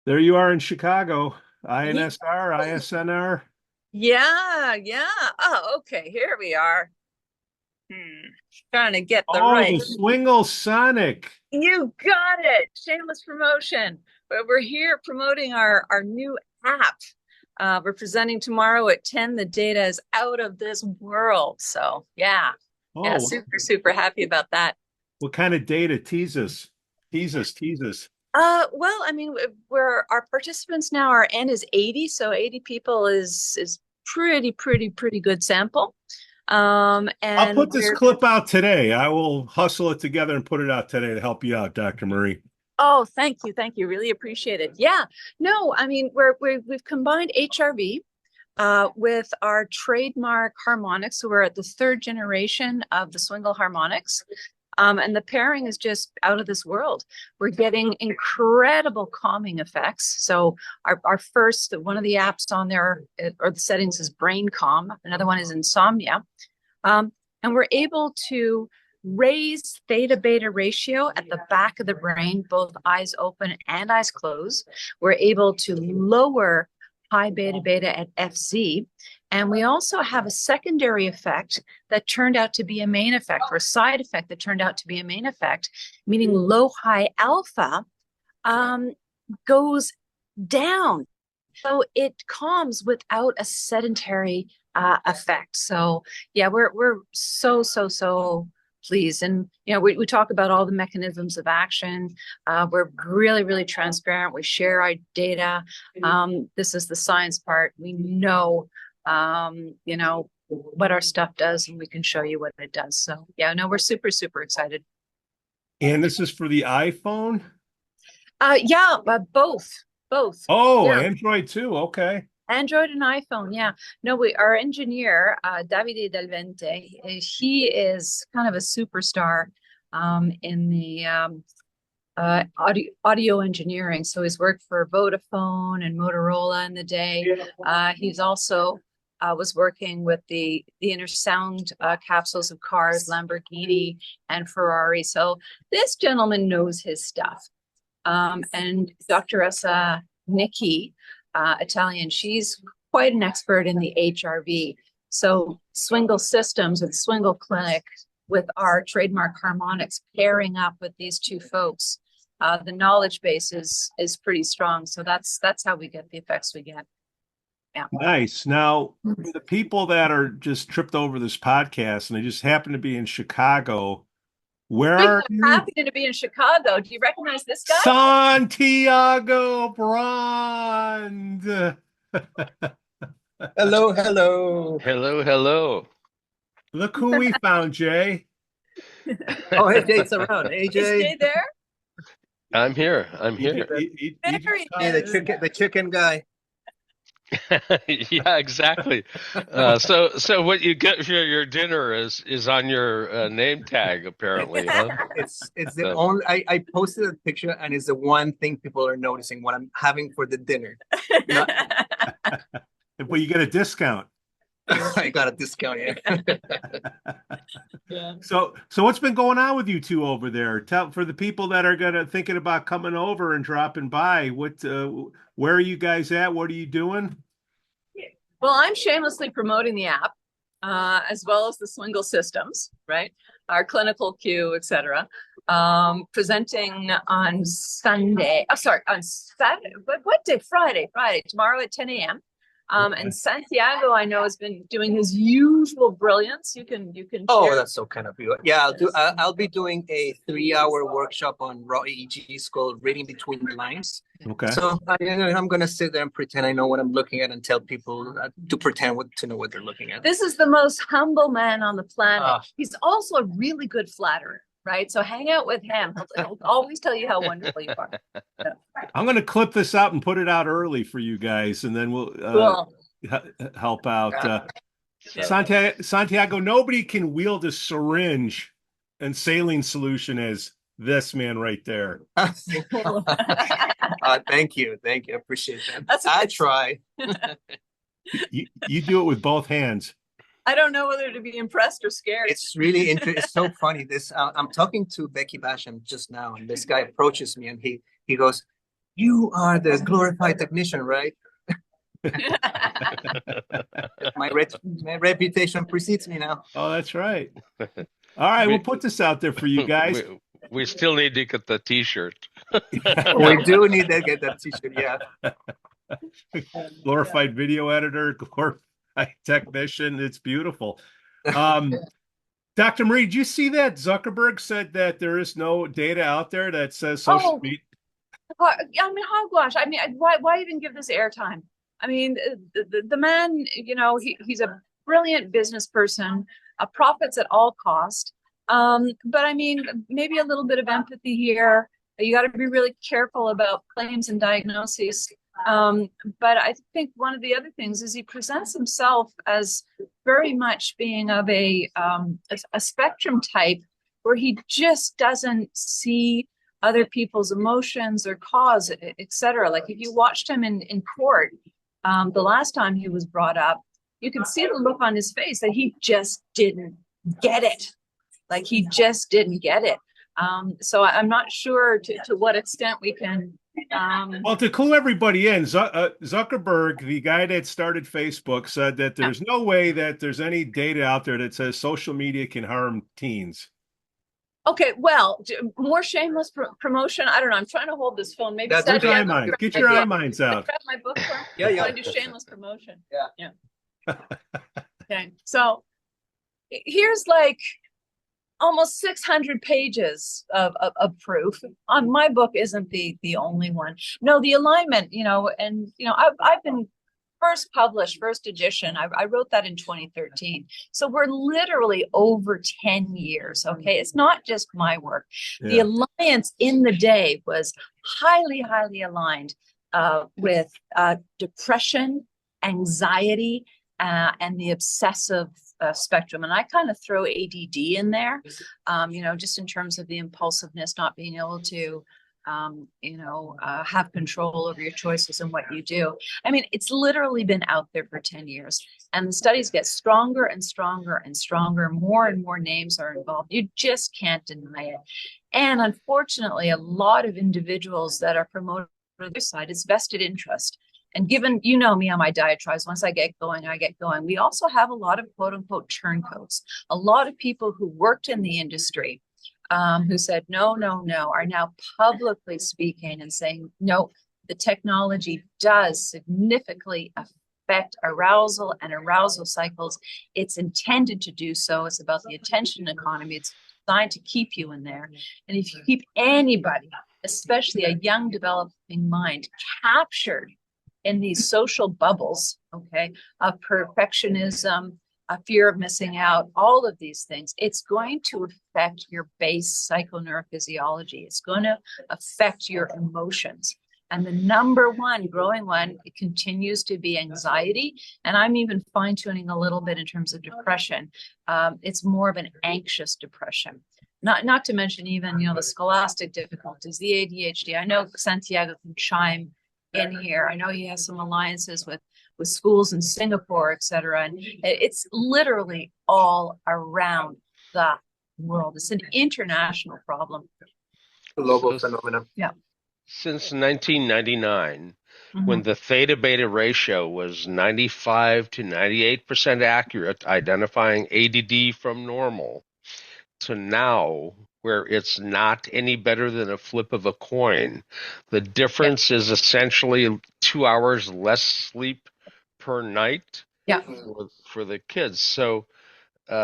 There you are in Chicago. Ye- INSR, ISNR. Yeah, yeah. Oh, okay. Here we are. Hmm. Trying to get the Oh, right. the Swingle Sonic. You got it. Shameless promotion. But we're here promoting our new app. We're presenting tomorrow at 10. The data is out of this world. So yeah. Yeah, Oh, super, super happy about that. what kind of data? Tease us. Tease us, tease us. Well, I mean, we're our participants now, our N is 80, so 80 people is pretty good sample. I'll And put this we're clip out today. I will hustle it together and put it out today to help you out, Dr. Marie. Oh, thank you, really appreciate it. Yeah, no, I mean, we've combined HRV with our trademark harmonics. So we're at the third generation of the Swingle harmonics. And the pairing is just out of this world. We're getting incredible calming effects. So our first, one of the apps on there, or the settings is brain calm. Another one is insomnia. Um, and we're able to raise theta beta ratio at the back of the brain, both eyes open and eyes closed. We're able to lower high beta beta at FZ. And we also have a secondary effect that turned out to be a main effect, or a side effect that turned out to be a main effect, meaning low high alpha um, goes down. So it calms without a sedentary effect. So yeah, we're so pleased. And we talk about all the mechanisms of action. We're really transparent. We share our data. This is the science part. We know what our stuff does, and we can show you what it does. So yeah, no, we're super excited. And this is for the iPhone? Yeah, both. Oh, Yeah. Android too. Okay. Android and iPhone, yeah. No, our engineer, Davide Del Vente, he is kind of a superstar in the audio engineering. So he's worked for Vodafone and Motorola in the day. He's also was working with the inner sound capsules of cars, Lamborghini and Ferrari. So this gentleman knows his stuff. And Dr. Essa Nikki, Italian, she's quite an expert in the HRV. So Swingle Systems and Swingle Clinic with our trademark harmonics pairing up with these two folks, the knowledge base is pretty strong. So that's how we get the effects we get. Yeah. Nice. Now, for the people that are just tripped over this podcast and they just happen to be in Chicago, where Speaking are of you? happy to be in Chicago, do you recognize this guy? Santiago Brand. Hello, hello. Hello, hello. Look who we found, Jay. Oh, hey, Jay's around. Hey, Is Jay. Jay there? I'm here. I'm He, here. he There just he Hey, is. the chicken guy. Yeah, exactly. So what you get for your dinner is on your name tag, apparently, huh? It's the So, only. I posted a picture, and it's the one thing people are noticing what I'm having for the dinner. Not, well, you get a discount. I got a discount here. Yeah. So what's been going on with you two over there? Tell for the people that are gonna thinking about coming over and dropping by. Where are you guys at? What are you doing? Well, I'm shamelessly promoting the app, as well as the Swingle systems, right? Our clinical queue, etc. Presenting on Sunday. Oh, sorry, on Saturday. What day? Friday. Tomorrow at 10 a.m. Okay. And Santiago, I know, has been doing his usual brilliance. You can Oh, share. that's so kind of you. Yeah, I'll be doing a 3-hour workshop on raw EEGs called Reading Between the Lines. Okay. So I'm gonna sit there and pretend I know what I'm looking at and tell people to pretend to know what they're looking at. This is the most humble man on the planet. Ah. He's also a really good flatterer, right? So hang out with him. He'll always tell you how wonderful you are. Yeah. I'm gonna clip this out and put it out early for you guys, and then we'll Cool. help out. Yeah. Santiago, nobody can wield a syringe and saline solution as this man right there. Thank you, I appreciate that. That's I try. You do it with both hands. I don't know whether to be impressed or scared. It's really interesting. It's so funny. I'm talking to Becky Basham just now, and this guy approaches me, and he goes, you are the glorified technician, right? My reputation precedes me now. Oh, that's right. All right, we'll put this out there for you guys. We still need to get the T-shirt. We do need to get that t-shirt, yeah. Glorified video editor, glorified technician. It's beautiful. Dr. Marie, did you see that Zuckerberg said that there is no data out there that says social media? I mean, hogwash. I mean, why even give this airtime? I mean, the man, you know, he's a brilliant business person, profits at all cost. But I mean, maybe a little bit of empathy here. You got to be really careful about claims and diagnoses. But I think one of the other things is he presents himself as very much being of a spectrum type where he just doesn't see other people's emotions or cause, etc. Like if you watched him in court, the last time he was brought up, you can see the look on his face that he just didn't get it. Like he just didn't get it. So I'm not sure to what extent we can. Well, to clue everybody in, Zuckerberg, the guy that started Facebook, said that there's no way that there's any data out there that says social media can harm teens. Okay, well, more shameless promotion. I don't know. I'm trying to hold this phone. Maybe Get your eye mines. Get your eye mines out. Grab my book. Yeah. I do shameless promotion. Yeah. Okay, so here's like almost 600 pages of proof. On my book isn't the only one. No, the alignment, you know, and you know, I've been first edition. I wrote that in 2013. So we're literally over 10 years. Okay. It's not just my work. Yeah. The alliance in the day was highly aligned with depression, anxiety, and the obsessive spectrum. And I kind of throw ADD in there, you know, just in terms of the impulsiveness, not being able to have control over your choices and what you do. I mean, it's literally been out there for 10 years and the studies get stronger and stronger and stronger. More and more names are involved. You just can't deny it. And unfortunately, a lot of individuals that are promoted on their side, it's vested interest. And given, you know me on my diatribes, once I get going, I get going. We also have a lot of quote unquote turncoats, a lot of people who worked in the industry who said, no, are now publicly speaking and saying, no, the technology does significantly affect arousal and arousal cycles. It's intended to do so. It's about the attention economy. It's designed to keep you in there. And if you keep anybody, especially a young developing mind, captured in these social bubbles, okay, of perfectionism, a fear of missing out, all of these things, it's going to affect your base psychoneurophysiology. It's going to affect your emotions. And the number one growing one, it continues to be anxiety. And I'm even fine tuning a little bit in terms of depression. It's more of an anxious depression. Not to mention even, you know, the scholastic difficulties, the ADHD. I know Santiago can chime in here. I know he has some alliances with schools in Singapore, et cetera. And it's literally all around the world. It's an international problem. Global phenomenon. Yeah. Since 1999, when the theta beta ratio was 95 to 98% accurate, identifying ADD from normal, to now, where it's not any better than a flip of a coin, the difference is essentially 2 hours less sleep per night for the kids. So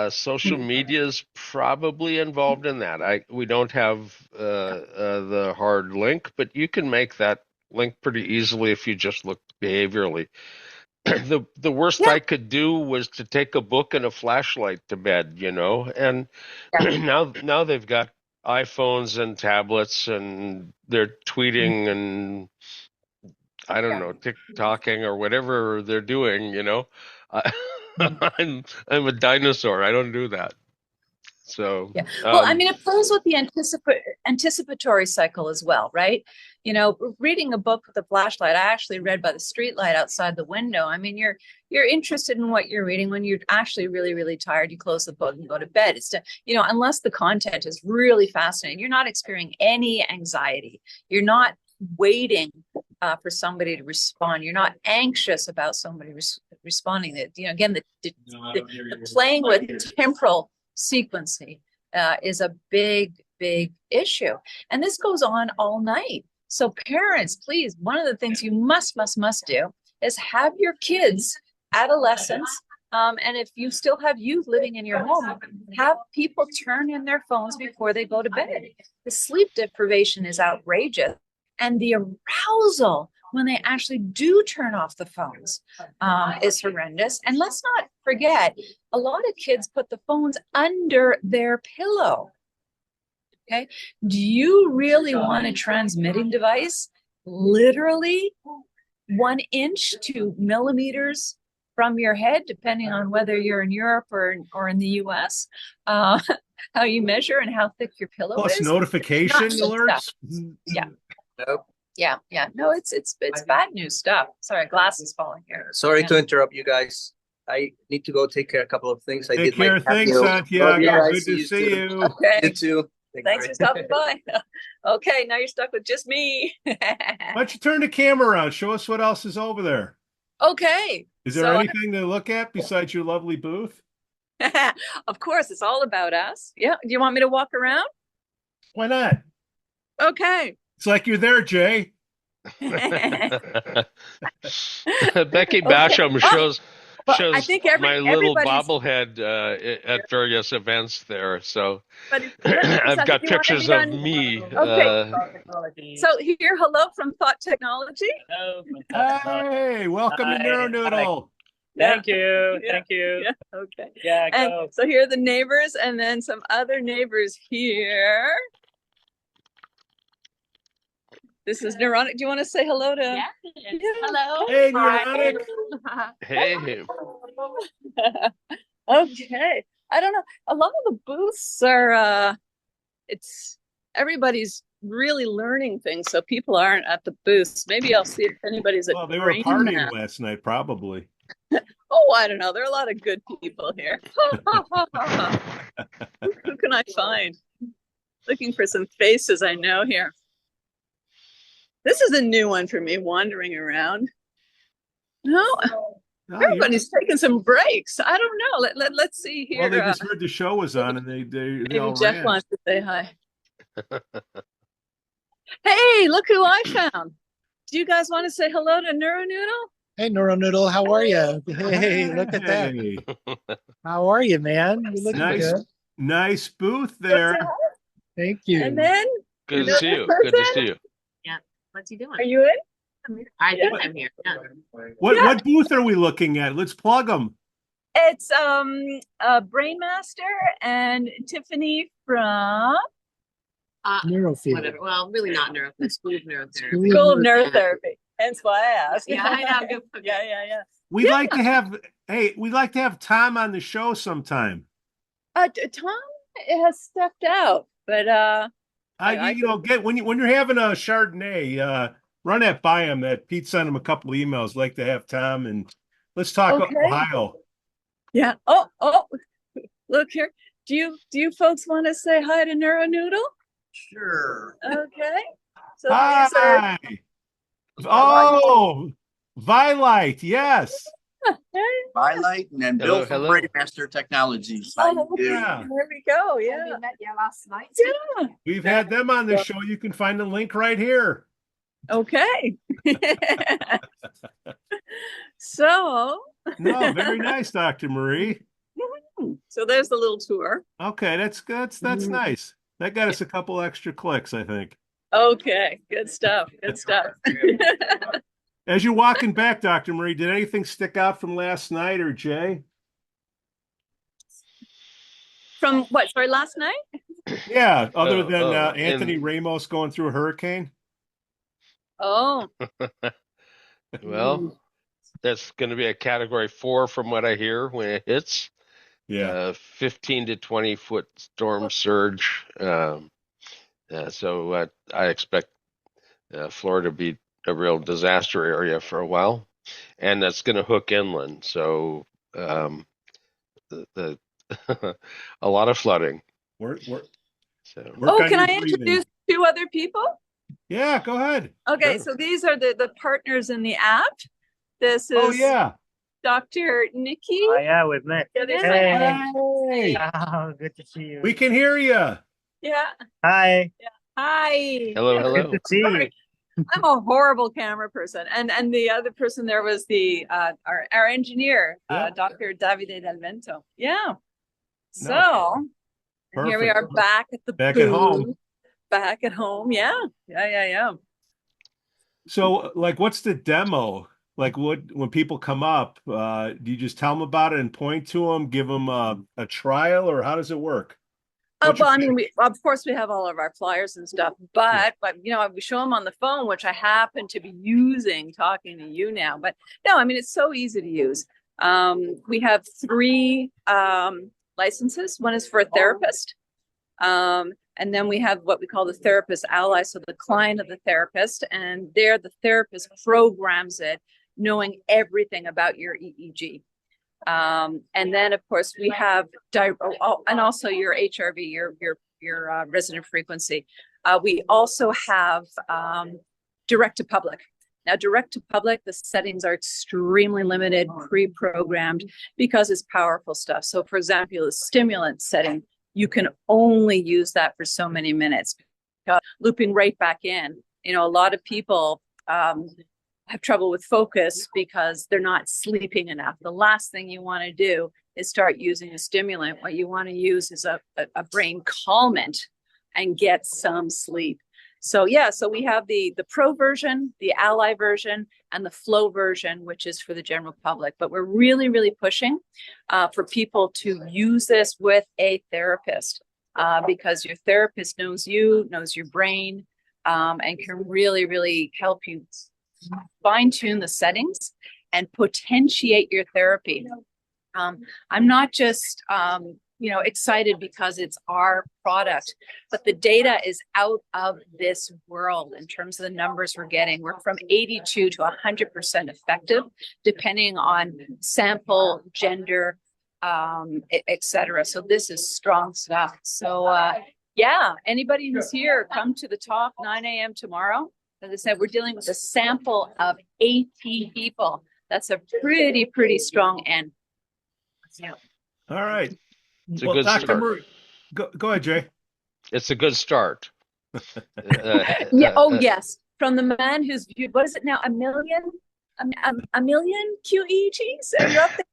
social media is probably involved in that. We don't have the hard link, but you can make that link pretty easily if you just look behaviorally. The worst I could do was to take a book and a flashlight to bed, you know, and now they've got iPhones and tablets and they're tweeting and I don't know, TikToking or whatever they're doing, you know. I'm a dinosaur. I don't do that. So well, I mean, it plays with the anticipatory cycle as well, right? You know, reading a book with a flashlight, I actually read by the street light outside the window. I mean, you're interested in what you're reading. When you're actually really tired, you close the book and go to bed. It's you know, unless the content is really fascinating, you're not experiencing any anxiety. You're not waiting for somebody to respond. You're not anxious about somebody responding. That, you know, again, the playing with temporal sequencing is a big issue, and this goes on all night. So parents, please, one of the things you must do is have your kids, adolescents, and if you still have youth living in your home, have people turn in their phones before they go to bed. The sleep deprivation is outrageous, and the arousal when they actually do turn off the phones is horrendous. And let's not forget, a lot of kids put the phones under their pillow. Okay, do you really want a transmitting device literally 1 inch to millimeters from your head, depending on whether you're in Europe or in the US, how you measure and how thick your pillow Plus is? notification alerts. Yeah. Nope. Yeah. No, it's bad news stuff. Sorry, glass is falling here. Sorry to interrupt you guys. I need to go take care of a couple of things. I Take did my care. Thanks, cardio. Santiago. Love you guys. Good to You see too. you. Okay. You too. Thanks for stopping by. Okay, now you're stuck with just me. Why don't you turn the camera around? Show us what else is over there. Okay. Is there anything to look at besides your lovely booth? Of course, it's all about us. Yeah. Do you want me to walk around? Why not? Okay. It's like you're there, Jay. Becky Basham shows Well, I think my little everybody's- bobblehead at various events there. So But I've got pictures of me. Okay. So here, hello from Thought Technology. Hey, welcome to Hi. NeuroNoodle. Thank you. Yeah. Thank you. Yeah. Okay. Yeah, go. And so here are the neighbors, and then some other neighbors here. This is Neuronic. Do you want to say hello to? Yeah. Yeah. Hello. Hey, Hi. Neuronic. Hey, Okay. I don't know. A lot of the booths are everybody's really learning things, so people aren't at the booths. Maybe I'll see if anybody's at Well, they were Brain partying Map. last night, probably. Oh, I don't know. There are a lot of good people here. Who can I find? Looking for some faces I know here. This is a new one for me, wandering around. No, No, everybody's taking some breaks. I don't know. Let's see here. well, they just heard the show was on, and they all maybe Jeff ran. wants to say hi. Hey, look who I found. Do you guys want to say hello to NeuroNoodle? Hey, NeuroNoodle, how are you? Hey, look at that. Hey, How are you, man? You looking Nice. good. nice booth Let's say there. hi. Thank you. And then, good to see you. Good to see you. What's he doing? are you in? I think I'm here. Yeah. What booth are we looking at? Let's plug them. It's Brainmaster and Tiffany from Neurofeedback. Whatever. Well, really not neuro. The school of neurotherapy. School of Neurotherapy. Hence why I asked. Yeah, I know. Good. Okay. Yeah. We'd like to have Tom on the show sometime. Tom has stepped out, but I when you're having a Chardonnay, run that by him. That Pete sent him a couple of emails. Like to have Tom, and let's talk Okay. Ohio. yeah. Oh, look here. Do you folks want to say hi to NeuroNoodle? Sure. Okay. So these are Hi. Oh, Vilite. Yes. Bylight and then Hello, Bill from hello. Brainmaster Technologies. How you doing? Yeah. There we go. Yeah. We met you last night. Yeah. We've had them on the show. You can find the link right here. Okay. So No, very nice, Dr. Marie. so there's the little tour. Okay, that's nice. That got us a couple extra clicks, I think. Okay, good stuff. Good stuff. As you're walking back, Dr. Marie, did anything stick out from last night or Jay? From what? Sorry, last night? Yeah, other than Oh, Anthony Ramos going through a hurricane. Oh, Well, that's going to be a category 4 from what I hear when it hits. Yeah. 15 to 20 foot storm surge. So I expect Florida to be a real disaster area for a while, and that's going to hook inland. So the a lot of flooding. We're So work oh, on can your I breathing. introduce 2 other people? Yeah, go ahead. Okay, Sure. so these are the partners in the app. This is Oh yeah. Dr. Nikki. Oh, yeah, with Nick. Yeah, this is Hey. Hey, Oh, good to see you. we can hear you. yeah. Hi. Hi. Hello, Yeah. Good hello. to see you. Sorry. I'm a horrible camera person. And the other person there was the our engineer, Yeah. Dr. Davide Del Vento. Yeah. So No, and here we are perfect. back at the Back at home. booth, back at home. Yeah. Yeah. So, like, what's the demo? Like, what when people come up, do you just tell them about it and point to them, give them a trial, or how does it work? What's your Well, I mean, of course we have all of our flyers and stuff, but you know, we show them on the phone, which I happen to be using talking to you now. But no, I mean, it's so easy to use. We have 3 licenses. One is for a therapist. And then we have what we call the therapist ally, so the client of the therapist, and there the therapist programs it, knowing everything about your EEG. And then of course we have and also your HRV, your resonant frequency. We also have direct to public. Now, direct to public, the settings are extremely limited, pre-programmed, because it's powerful stuff. So, for example, the stimulant setting, you can only use that for so many minutes. Looping right back in. You know, a lot of people have trouble with focus because they're not sleeping enough. The last thing you want to do is start using a stimulant. What you want to use is a brain calmant and get some sleep. So yeah, so we have the pro version, the ally version, and the flow version, which is for the general public. But we're really, really pushing for people to use this with a therapist because your therapist knows you, knows your brain, and can really, really help you fine tune the settings and potentiate your therapy. I'm not just excited because it's our product, but the data is out of this world in terms of the numbers we're getting. We're from 82 to 100% effective, depending on sample, gender, etc. So this is strong stuff. So yeah, anybody who's here, come to the talk 9 a.m. tomorrow. As I said, we're dealing with a sample of 80 people. That's a pretty strong end. Yeah. All right. It's a Well, good Dr. start. Marie, go ahead, Jay. It's a good start. Yeah. Oh, yes. From the man who's viewed, what is it now? A million QEEGs? Are you up there?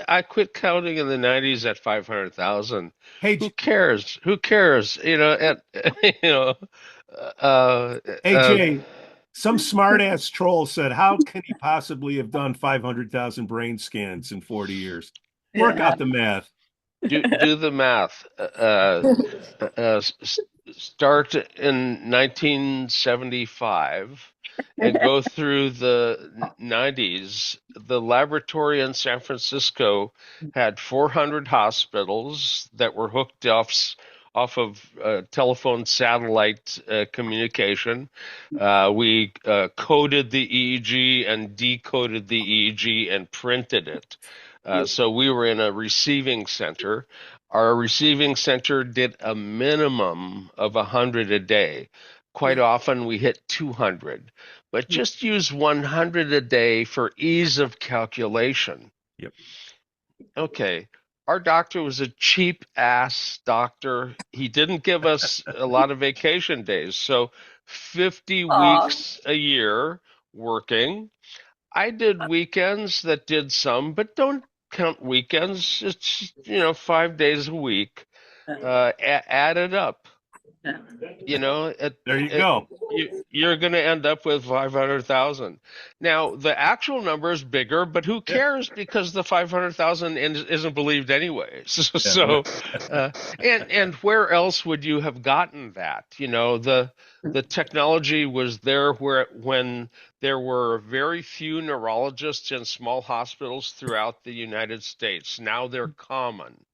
I quit counting in the 90s at 500,000. Hey, Who cares? Who cares? You know, and hey, Jay. Some smart-ass troll said, "How can he possibly have done 500,000 brain scans in 40 years?" Work out the math. do the math. Start in 1975 and go through the 90s. The laboratory in San Francisco had 400 hospitals that were hooked off of telephone satellite communication. We coded the EEG and decoded the EEG and printed it. So we were in a receiving center. Our receiving center did a minimum of 100 a day. Quite often we hit 200, but just use 100 a day for ease of calculation. Yep. Okay. Our doctor was a cheap ass doctor. He didn't give us a lot of vacation days. So 50 weeks a year working. I did weekends that did some, but don't count weekends. It's, 5 days a week. Add it up. There you go. You're going to end up with 500,000. Now, the actual number is bigger, but who cares? Because the 500,000 isn't believed anyway. And where else would you have gotten that? The technology was there when there were very few neurologists in small hospitals throughout the United States. Now they're common.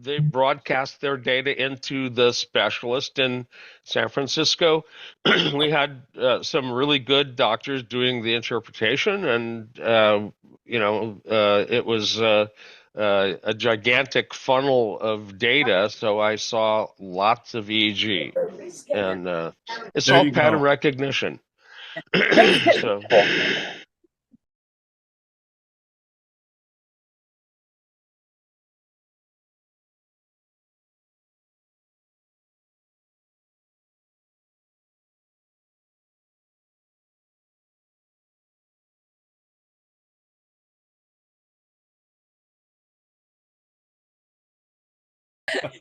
They broadcast their data into the specialist in San Francisco. We had some really good doctors doing the interpretation, and it was a gigantic funnel of data, so I saw lots of EEG, and it's There all you pattern go. recognition. So.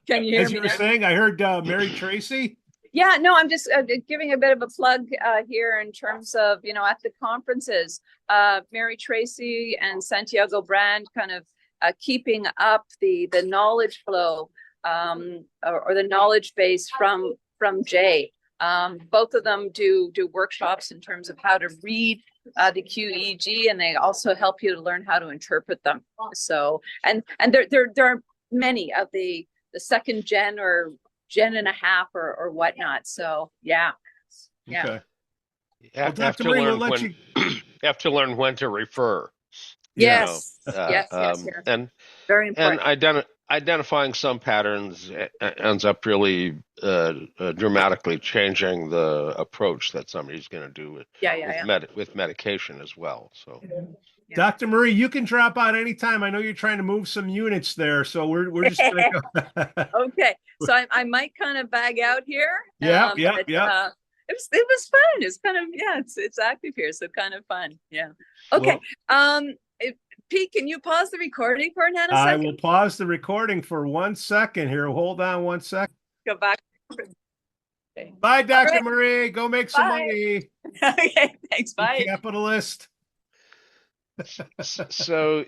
Can you hear As me you were now? saying, I heard Mary Tracy. Yeah, no, I'm just giving a bit of a plug here in terms of, at the conferences, Mary Tracy and Santiago Brand kind of keeping up the knowledge flow or the knowledge base from Jay. Both of them do workshops in terms of how to read the QEEG, and they also help you to learn how to interpret them. So, and there are many of the second gen or gen and a half or whatnot. So yeah. Okay. You Well, have Dr. to Marie, we'll learn let when you. you have to learn when to refer. Yeah. Yes. Yes. And Very important. identifying some patterns ends up really dramatically changing the approach that somebody's going to do with medication as well. So, Yeah. Dr. Marie, you can drop out anytime. I know you're trying to move some units there, so we're just gonna go. Okay. So I might kind of bag out here. Yeah. It was fun. It's kind of, it's active here. So kind of fun. Yeah. Okay. Well, Pete, can you pause the recording for a I nanosecond? will pause the recording for 1 second here. Hold on 1 second. Go back. Okay. Bye, Dr. right. Marie. Go make some Bye. money. Okay. Thanks. You Bye. capitalist. so